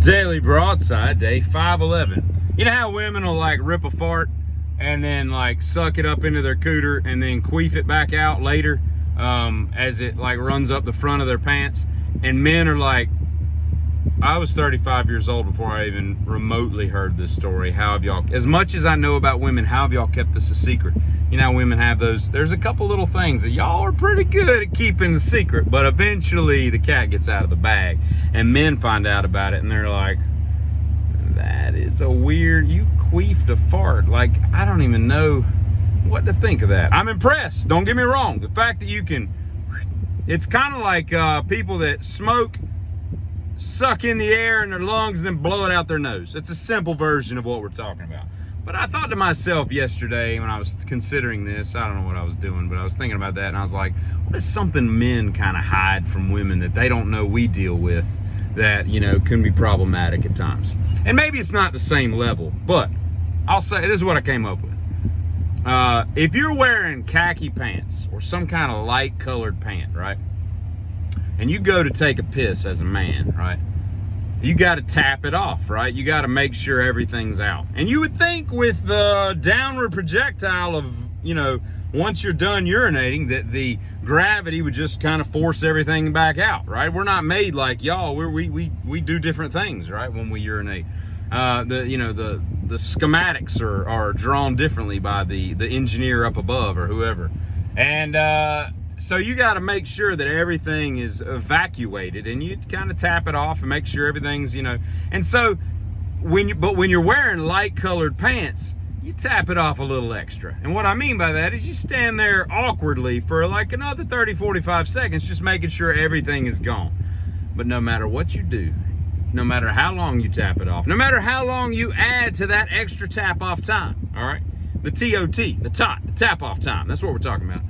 Daily Broadside, day 511. You know how women will like rip a fart and then like suck it up into their cooter and then queef it back out later as it like runs up the front of their pants? And men are like, I was 35 years old before I even remotely heard this story. How have y'all, as much as I know about women, how have y'all kept this a secret? You know, women have those, there's a couple little things that y'all are pretty good at keeping a secret, but eventually the cat gets out of the bag and men find out about it and they're like, that is a weird, you queefed a fart. Like, I don't even know what to think of that. I'm impressed, don't get me wrong. The fact that you can, it's kind of like people that smoke, suck in the air in their lungs and then blow it out their nose. It's a simple version of what we're talking about. But I thought to myself yesterday when I was considering this, I don't know what I was doing, but I was thinking about that and I was like, what is something men kind of hide from women that they don't know we deal with that, you know, can be problematic at times? And maybe it's not the same level, but I'll say, this is what I came up with. If you're wearing khaki pants or some kind of light colored pant, right? And you go to take a piss as a man, right? You got to tap it off, right? You got to make sure everything's out. And you would think with the downward projectile of, you know, once you're done urinating, that the gravity would just kind of force everything back out, right? We're not made like y'all. We do different things, right? When we urinate, the schematics are drawn differently by the engineer up above or whoever, and so you got to make sure that everything is evacuated, and you kind of tap it off and make sure everything's, you know. And so when you're wearing light colored pants, you tap it off a little extra. And what I mean by that is you stand there awkwardly for like another 30-45 seconds just making sure everything is gone. But no matter what you do, no matter how long you tap it off, no matter how long you add to that extra tap off time, all right, the TOT, the tap off time, that's what we're talking about.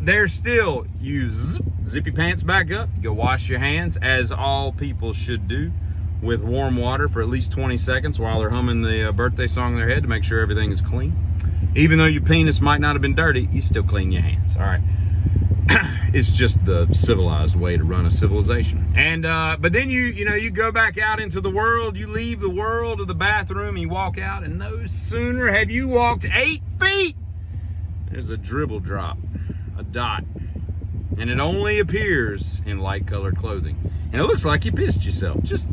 There's still, you zip your pants back up, you go wash your hands, as all people should do, with warm water for at least 20 seconds while they're humming the birthday song in their head to make sure everything is clean. Even though your penis might not have been dirty, you still clean your hands, all right? It's just the civilized way to run a civilization. And but then you go back out into the world, you leave the world of the bathroom, and you walk out, and no sooner have you walked 8 feet, there's a dribble drop, a dot, and it only appears in light colored clothing. And it looks like you pissed yourself, just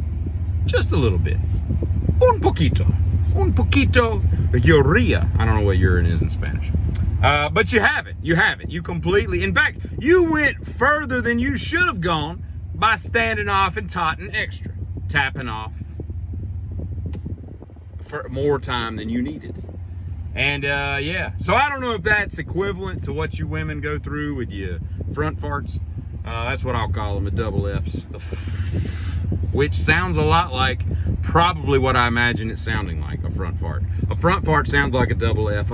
a little bit. Un poquito urea. I don't know what urine is in Spanish. But you have it. You completely, in fact, you went further than you should have gone by standing off and totting extra, tapping off for more time than you needed. And yeah, so I don't know if that's equivalent to what you women go through with your front farts. That's what I'll call them, the double Fs, which sounds a lot like probably what I imagine it sounding like, a front fart. A front fart sounds like a double F.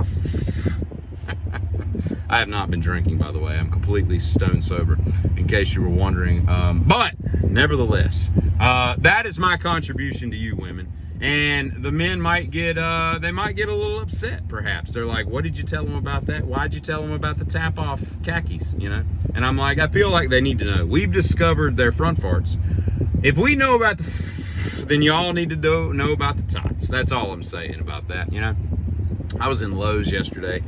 I have not been drinking, by the way. I'm completely stone sober, in case you were wondering. But nevertheless, that is my contribution to you women. And the men might get, they might get a little upset, perhaps. They're like, what did you tell them about that? Why'd you tell them about the tap-off khakis, you know? And I'm like, I feel like they need to know. We've discovered their front farts. If we know about then y'all need to know about the tots. That's all I'm saying about that, you know? I was in Lowe's yesterday,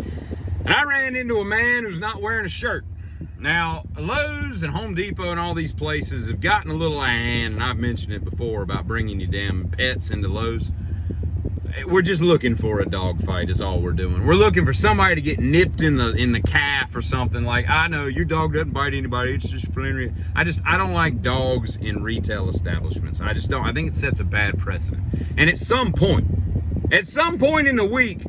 and I ran into a man who's not wearing a shirt. Now, Lowe's and Home Depot and all these places have gotten a little and I've mentioned it before about bringing your damn pets into Lowe's. We're just looking for a dog fight is all we're doing. We're looking for somebody to get nipped in the calf or something. Like, I know your dog doesn't bite anybody, it's just plenty. I don't like dogs in retail establishments. I just don't. I think it sets a bad precedent. And at some point in the week,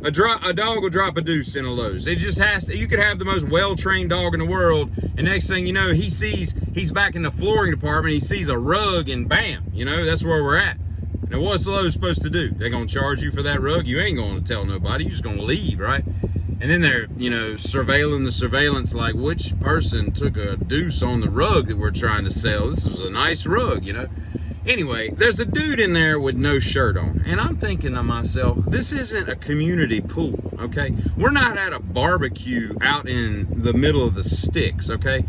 a dog will drop a deuce in a Lowe's. It just has to. You could have the most well-trained dog in the world, and next thing you know, he's back in the flooring department, he sees a rug, and bam, you know, that's where we're at. Now, what's Lowe's supposed to do? They're going to charge you for that rug? You ain't going to tell nobody. You're just going to leave, right? And then they're, you know, surveilling the surveillance, like, which person took a deuce on the rug that we're trying to sell? This was a nice rug, you know? Anyway, there's a dude in there with no shirt on. And I'm thinking to myself, this isn't a community pool, okay? We're not at a barbecue out in the middle of the sticks, okay?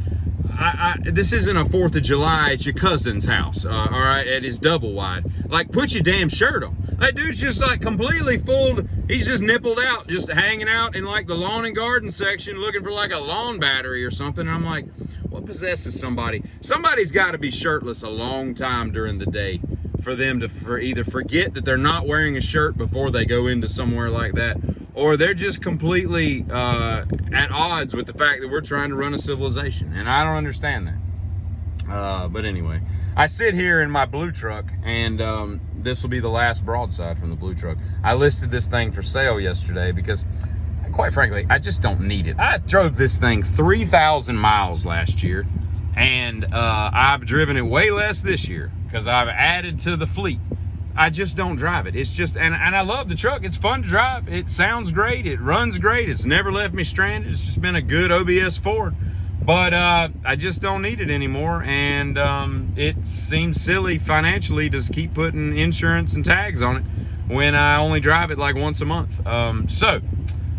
this isn't a 4th of July at your cousin's house, all right, at his double wide. Like, put your damn shirt on. That dude's just like completely full. He's just nippled out, just hanging out in like the lawn and garden section looking for like a lawn battery or something. And I'm like, what possesses somebody? Somebody's got to be shirtless a long time during the day for them to either forget that they're not wearing a shirt before they go into somewhere like that, or they're just completely at odds with the fact that we're trying to run a civilization. And I don't understand that. But anyway, I sit here in my blue truck, and this will be the last broadside from the blue truck. I listed this thing for sale yesterday because, quite frankly, I just don't need it. I drove this thing 3,000 miles last year, and I've driven it way less this year because I've added to the fleet. I just don't drive it. It's just, and I love the truck. It's fun to drive. It sounds great. It runs great. It's never left me stranded. It's just been a good OBS Ford. But I just don't need it anymore. And it seems silly financially to keep putting insurance and tags on it when I only drive it like once a month. So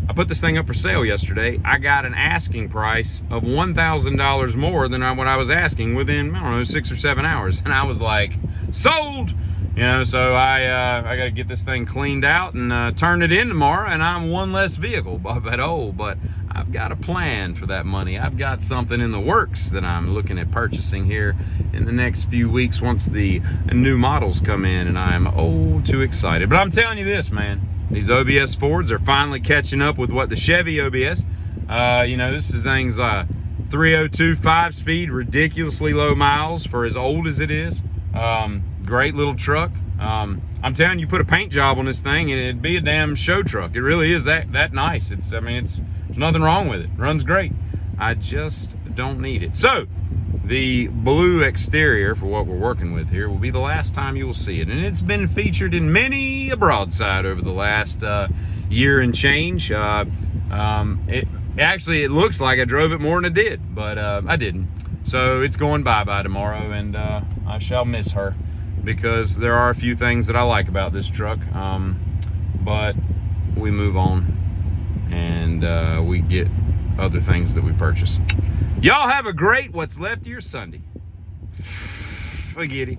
I put this thing up for sale yesterday. I got an asking price of $1,000 more than what I was asking within, I don't know, 6 or 7 hours. And I was like, sold! You know, so I got to get this thing cleaned out and turn it in tomorrow, and I'm one less vehicle. But I've got a plan for that money. I've got something in the works that I'm looking at purchasing here in the next few weeks once the new models come in, and I'm too excited. But I'm telling you this, man, these OBS Fords are finally catching up with what the Chevy OBS. You know, this thing's 302 5-speed, ridiculously low miles for as old as it is. Great little truck. I'm telling you, put a paint job on this thing and it'd be a damn show truck. It really is that nice. There's nothing wrong with it. Runs great. I just don't need it. So the blue exterior for what we're working with here will be the last time you will see it, and it's been featured in many a broadside over the last year and change. It looks like I drove it more than I did, but I didn't. So it's going bye-bye tomorrow, and I shall miss her, because there are a few things that I like about this truck, but we move on and we get other things that we purchase. Y'all have a great what's left of your Sunday. Forget it.